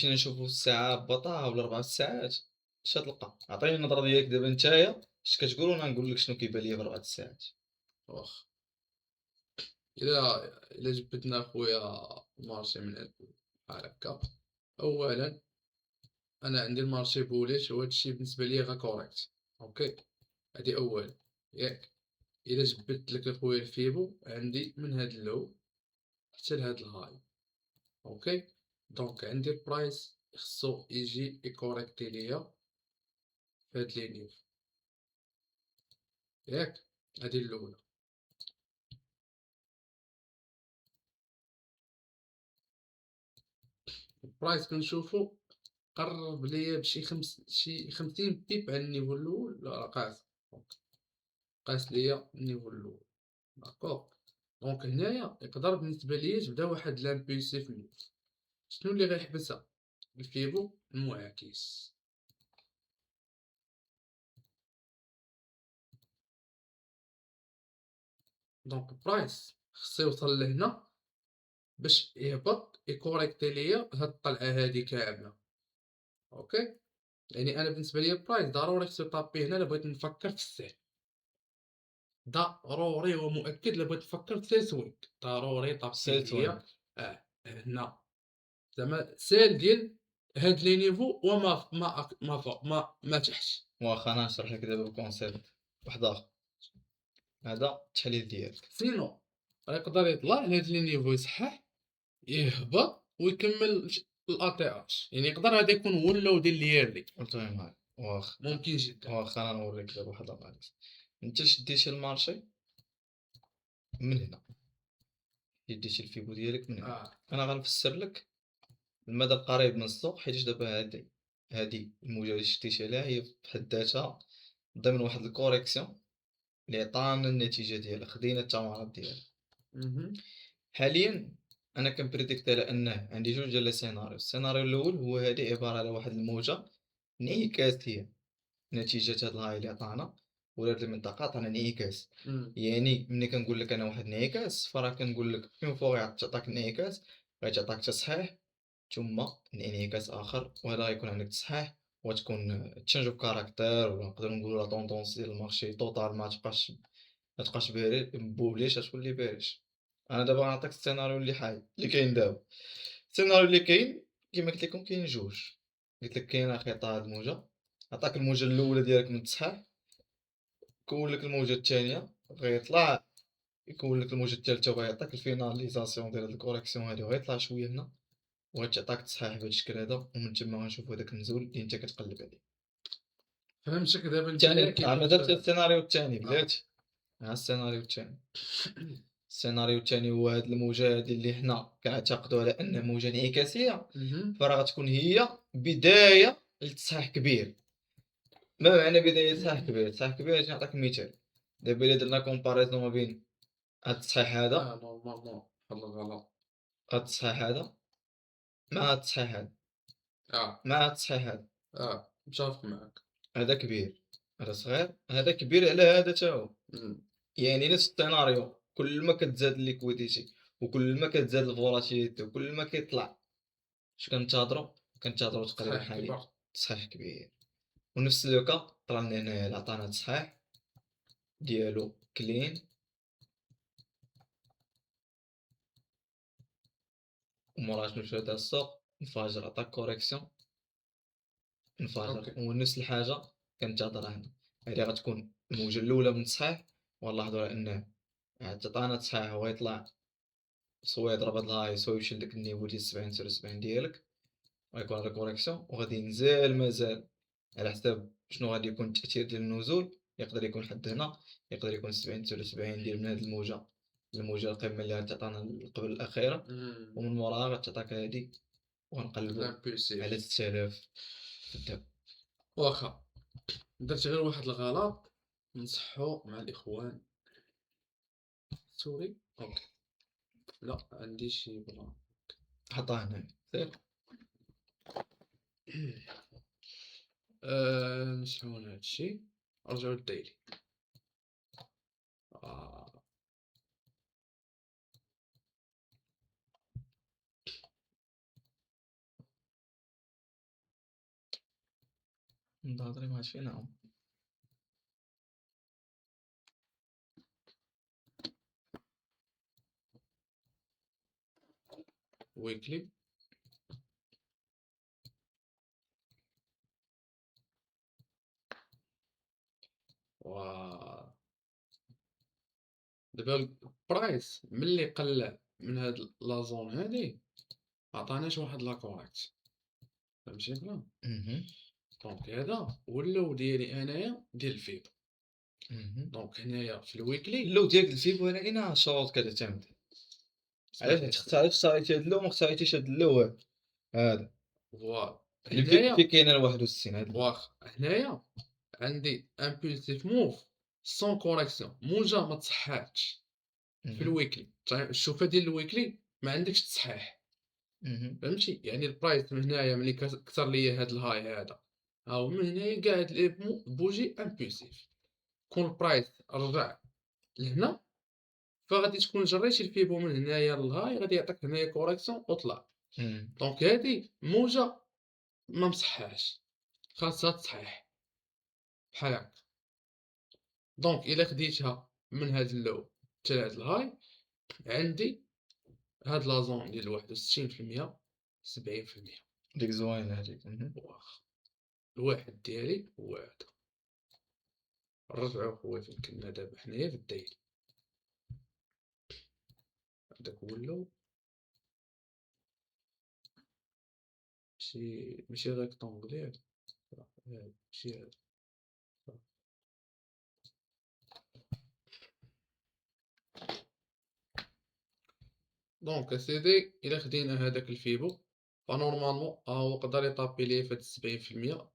مشينا نشوفوا الساعة ببطاها ولا 4 ساعات، اش غتلقى؟ عطيني النظرة ديالك دابا نتايا، اش كتقول وأنا نقول لك شنو كيبان ليا في 4 ساعات. واخا. إلا جبدنا أخويا المارشي من بحال هكا، أولًا أنا عندي المارشي بوليش وهاد الشي بالنسبة ليا غير correct. أوكي، هادي أولًا ياك. إلا جبدت لك أخويا الفيبو عندي من هاد اللو حتى لهاد الهاي. أوكي، دونك عندي البرايس خصو يجي يكوريكتي ليا في هاد لي نيف ياك. هادي الأولى. البرايس كنشوفو قرّب ليا بشي شي 50 بيب على النيفو الأول. لا راه قاس، قاس ليا النيفو الأول. داكوغ، دونك هنايا يقدر بالنسبة ليا تبدا واحد لامبولسيف موف. شنو اللي غيحبسها؟ الفيبو المعاكس. دونك البرايس خصو يوصل لهنا باش يهبط يكوريكتي ليا هاد الطلعة هادي كاملة. أوكي، يعني أنا بالنسبة ليا البرايس ضروري خصو يطابي هنا إلا بغيت نفكر في السهم. ضروري ومؤكد إلا بغيت نفكر في التسويق ضروري يطابي سيلت وين؟ ليا هنا. زعما سال ديال هاد لي نيفو وما ما أك ما فوق ما تحت. واخا أنا نشرح لك دابا بكونسيبت واحد آخر، هذا التحليل ديالك. سينو يقدر يطلع لهاد لي نيفو يصحح، يهبط ويكمّل الATH. يعني يقدر هذا يكون هو اللو ديال الييرلي. قلتهم معاك واخا. ممكن جدًا. واخا أنا نوريك دابا واحد الأناليز. أنت شديتي المارشي من هنا، شديتي الفيبو ديالك من هنا، آه. أنا غنفسر لك المدى القريب من السوق، حيتاش دابا هادي الموجة اللي شديتي عليها هي بحد ذاتها ضمن واحد الكوريكسيون اللي عطانا النتيجة ديالها، خدينا الثمرات ديالها. اهم. حاليًا أنا كنبريديكت على أنه عندي جوج ديال لي سيناريو، السيناريو الأول هو هادي عبارة على واحد الموجة انعكاسية نتيجة هاد الهاي اللي عطانا، ولا هاد المنطقة عطانا انعكاس. إمم. يعني ملي كنقول لك أنا واحد انعكاس فراه كنقول لك اون فوا تعطاك انعكاس غيتعطاك تصحيح ثم انعكاس آخر، وهذا غيكون عندك تصحيح وغتكون change of character، ولا نقدروا نقولوا لا tendance ديال المارشي توتال ما تبقاش بوليش غتولي bearish. أنا دابا غنعطيك السيناريو اللي كاين دابا. السيناريو اللي كاين كيما قلت لكم كاين جوج، قلت لك كاين خطة هاد الموجة، عطاك الموجة الأولى ديالك من التصحيح، كون لك الموجة الثانية غيطلع، يكون لك الموجة الثالثة وغيعطيك الفيناليزاسيون ديال هاد الكوريكسيون هادي وغيطلع شوية هنا وغتعطاك تصحيح بهاد الشكل هذا، ومن تما غنشوفو هداك النزول اللي انت كتقلب عليه. فهمتك دابا نتايا الثاني كيفاش. مازال السيناريو الثاني آه. بلاتي، ها السيناريو الثاني. السيناريو الثاني هو هاد الموجة هادي اللي حنا كنعتقدوا على أنها موجة انعكاسية، اهم. فراه غتكون هي بداية لتصحيح كبير. ما معنى بداية تصحيح كبير؟ تصحيح كبير أجي نعطيك مثال، دابا إلا درنا كومباريزون ما بين هاد التصحيح هذا، نورمالمون بحال الغلط. هاد التصحيح هذا مع هاد التصحيح هذا آه. مع هاد التصحيح هذا، متفق معاك. هذا كبير، هذا صغير، هذا كبير على هذا تا هو. إمم. يعني نفس السيناريو كل ما كتزاد الليكويديتي وكل ما كتزاد الفولاتيليتي وكل ما كيطلع اش كنتظروا تقريبا صحيح حاليا كبر. تصحيح كبير. ونفس لوكا طلع لنا هنايا عطانا تصحيح ديالو كلين، وموراه مشى هدا السوق انفجر عطاك كوريكسيون انفجر. أوكي. ونفس الحاجة كنتظرها هنا، هادي غتكون الموجة الأولى من التصحيح، ونلاحظوا على أنه عاد عطانا تصحيح وغيطلع سوا يضرب هاد الهاي سوا يمشي لداك النيفو ديال 70 79 ديالك، وغيكون هذا كوريكسيون وغادي ينزل مازال على حساب شنو غادي يكون التأثير ديال النزول. يقدر يكون حد هنا، يقدر يكون 70 79 ديال من هاد الموجة القمة اللي غتعطانا قبل الأخيرة، إمم. ومن موراها غتعطاك هادي وغنقلبو لامبولسيف. على 6000 في الدرهم. واخا. درت غير واحد الغلط نصحو مع الإخوان. سوري. أوكي. لأ عندي شي بلان. حطها هنايا سير. نمسحو هاد الشي، نرجعو للدايلي. آه. نهضري ما عرفتش فين هم. weekly و دابا البرايس ملي قلّع من هاد لا زون هادي عطاناش واحد لا كوريكت، فهمتيني؟ اهم، دونك هذا هو اللو ديالي أنايا ديال الفيبر. اهم. دونك هنايا في الweekly اللو ديالك الفيبو ولكن شروط كتعتمد. اسمح علاش لي اختار أخويا علاش اختاريتي هاد اللون وما اختاريتيش هاد اللون هذا فوالا اللي فيه هنايا كاينه 61 هاد اللون. واخا هنايا عندي impulsive move sans correction موجة ما تصحاش في اهم، الweekly الشوفة ديال الweekly ما عندكش تصحيح، اهم، فهمتي؟ يعني البرايس من هنايا ملي كسر ليا هاد الهاي هذا ها هو من هنايا كاع هاد لي بوجي impulsive كون البرايس رجع لهنا فغادي تكون جريتي الفيبو من هنايا للهاي غادي يعطيك هنايا كوريكسيون وطلع. إمم، دونك هادي موجة ما مصحاش خاصها تصحيح بحال هاكا. دونك إلا خديتها من هاد اللو حتى لهاد الهاي عندي هاد لا زون ديال 61% 70%. ديك زوينه هاديك. اهم. واخا الواحد ديالي هو هذا. نرجعو خويا فين كنا دابا حنايا في الدايرة. هذاك هو اللو ماشي ريكتونغلي هذا ماشي هذا. دونك أسيدي إلا خدينا هداك الفيبو فنورمالمون ها هو قدر يطابي ليا في هاد 70%.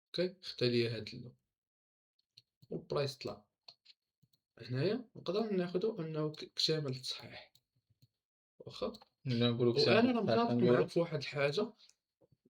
أوكي خدا ليا هاد اللون والبرايس طلع هنايا نقدر ناخدو أنه كشامل التصحيح واخا. نبدا نقولو وأنا كشافة راه صحيح متفق معاك كنقولو. في واحد الحاجة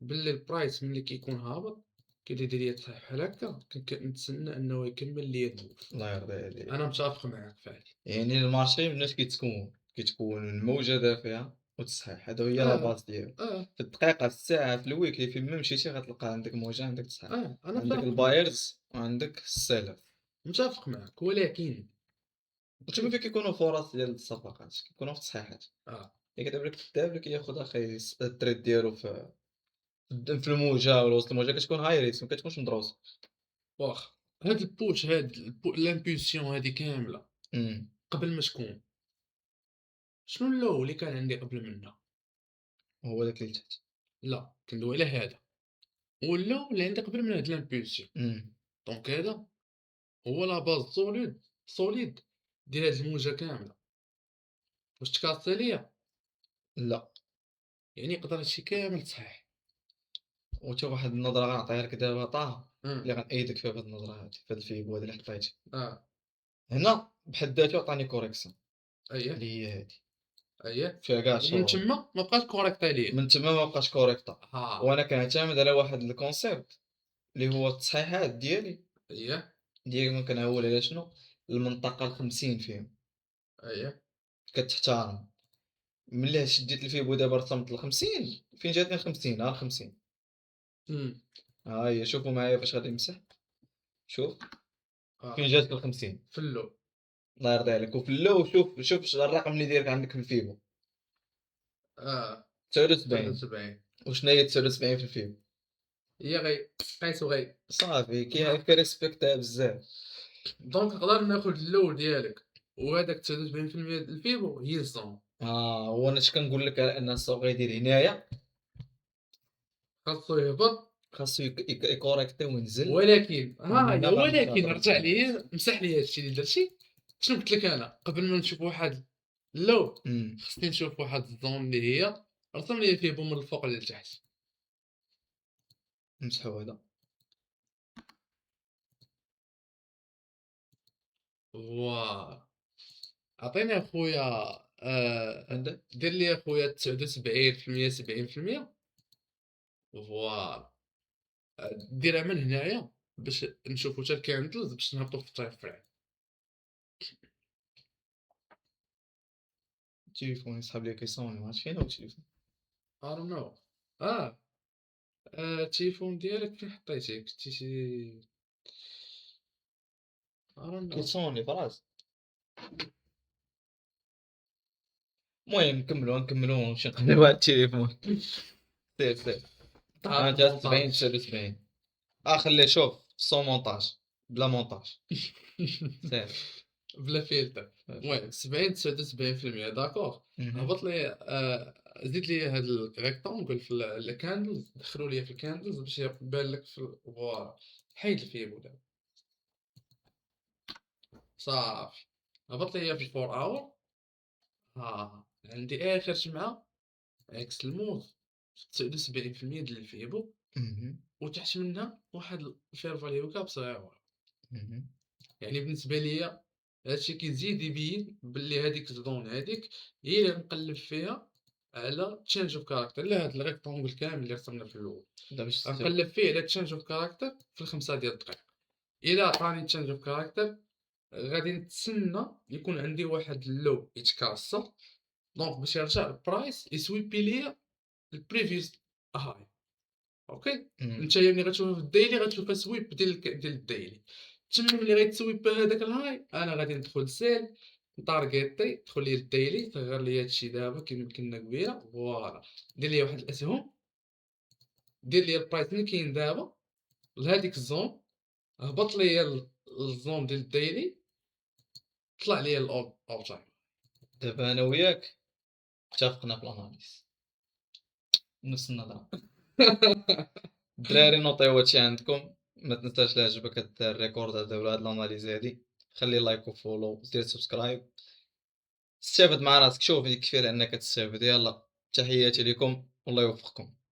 بلي البرايس ملي كيكون هابط كيدير ليا تصحيح بحال هكا كنتسنى أنه يكمل ليا الموف. الله يرضي عليك. أنا متفق معاك في هادي. يعني المارشي مناش كيتكون موجة دافعة وتصحيح، هادو هي لا آه باز ديالو. آه في الدقيقة، في الساعة، في الweekly فين ما مشيتي غتلقى عندك موجة عندك تصحيح، أنا عندك متفق معاك الbuyers وعندك الsellers. متفق معاك ولكن وتما أوكي فين كيكونوا فرص ديال الصفقات كيكونوا في التصحيحات. آه اللي كيدير لك الكتاب اللي كياخد اخي التريد ديالو في الموجة ولا وسط الموجة كتكون high risk ما كتكونش مدروسة. واخا هاد البوش هاد لامبولسيون هادي كاملة إمم، قبل ما تكون شنو اللو اللي كان عندي قبل منها؟ هو داك اللي تحت. لا كندوي على هذا هو اللو اللي عندي قبل من هاد لامبولسيون. إمم، دونك هذا هو لا باز سوليد ديال هاد الموجة كاملة واش تكاسى ليا لأ. يعني يقدر هادشي كامل صحيح. وحتى واحد النظرة غنعطيها لك دابا طه، امم اللي غنأيدك فيها بهاد النظرة هادي، في هاد الفيبو هادي اللي حطيتي. اه هنا بحد ذاته عطاني كوريكسيون اييه اللي هي هادي، اييه فيها كاع ومن الشروط. تما ما بقاش كوريكت عليا. من تما ما بقاش كوريكتا. ها وأنا كنعتمد على واحد الكونسيبت اللي هو التصحيحات اييه ديالي كنعول على شنو؟ المنطقة ال50 فيهم، اييه كتحترم. ملي شديت الفيبو دابا رسمت ال50 فين جاتني ال50 ها ال50 امم ها هي شوفوا معايا فاش غادي نمسح. شوف فين اه جاتك ال50. في اللو الله يرضي عليك. وفي اللو شوف الرقم اللي دايرك عندك في الفيبو اه 79. 73 وشنو هي 79 في الفيبو؟ هي قيسو صافي كيريسبكتها بزاف. دونك نقدر ناخد اللو ديالك وهداك 79% د الفيبو هي الزون هو أنا اش كنقول لك على أن السوق غيدير هنايا خاصو يهبط. خاصو يكوريكتي وينزل. ولكن ها ومن هي هنا غنمشي ولكن نضرب رجع الدرهم. لي مسح لي هادشي اللي درتي. شنو قلت لك انا قبل ما نشوف واحد اللو إمم، خصني نشوف واحد الزون اللي هي رسم لي الفيبو من الفوق للتحت. نمسحو هذا. فوالا عطيني اخويا عندك دير لي اخويا 79% 70%. فوالا ديرها من هنايا باش نشوفو حتى الكاندلز باش نهبطو في التريفرين. التليفون يسحب ليا كيصوني ما عرفتش فين هو التليفون. I don't know. اه التليفون ديالك فين حطيتيه؟ كنتي شي أرانا كيتصوني في راسي. المهم نكملو ونمشي نقلبو على التليفون. سير. أنت 70 79 خليه شوف sans montage بلا مونتاج. سير. بلا فلتر. المهم 70-79% داكوغ. هبط لي زيد لي هاد الريكتونغل في الكاندلز، دخلو ليا في الكاندلز باش يبان لك في فوالا. حيد الفيبو دابا صافي. هبط ليا في 4 اور. عندي آخر جمعة عكس الموف 79% ديال الفيبو، وتحت منها واحد الفير فاليو كاب صغيرة. يعني بالنسبة ليا هادشي كيزيد يبين باللي هاديك الزون هاديك هي اللي غنقلب فيها على تشينج اوف كاركتر، لا هاد الريكتونغل كامل اللي رسمنا في الاول غنقلب فيه على تشينج اوف كاركتر في الخمسة ديال الدقائق. الا عطاني تشينج اوف كاركتر غادي نتسنى يكون عندي واحد اللو يتكاسر، دونك باش يرجع البرايس يسويبي ليا البريفيوس هاي. اوكي نتايا ملي غتشوفها في الديلي غتشوفها سويب ديال الديلي، تما ملي غيتسويب هذاك الهاي انا غادي ندخل سيل نتارغيتي ندخل ليا الديلي تغير ليا هادشي دابا كيما كنا قبيله. فوالا دير ليا واحد الاسهم، دير ليا البرايس اللي كاين دابا لهاديك الزون، هبط ليا الزون ديال الديلي، طلع ليا الاول تايم. دابا أنا وياك اتفقنا في الأناليز نفس النظرة. الدراري نوطيو هادشي عندكم، ما تنساش لا عجبك هاد الريكورد هذا ولا هاد الاناليز هادي خلي لايك وفولو دير سبسكرايب، استافد مع راسك، شوف يكفي على انك تستافد. يلا تحياتي لكم والله يوفقكم.